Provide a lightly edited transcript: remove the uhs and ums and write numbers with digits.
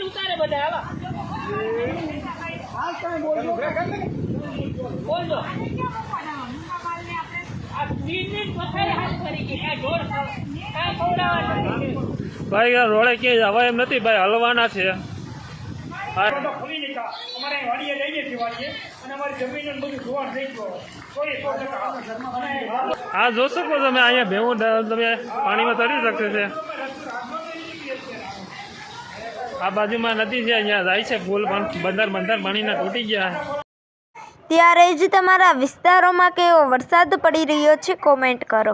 ઉતારે બધા બોલજો ભાઈ રોડે ક્યાંય જવાય એમ નથી ભાઈ, હલવાના છે. હા જોશો તો તમે અહીંયા ભેવું તમે પાણીમાં તરી શકશે છે. આ બાજુમાં નદી છે, અહીંયા જાય છે પુલ પણ બંદર પાણીના તૂટી ગયા. ત્યારે જ તમારા વિસ્તારોમાં કેવો વરસાદ પડી રહ્યો છે કોમેન્ટ કરો.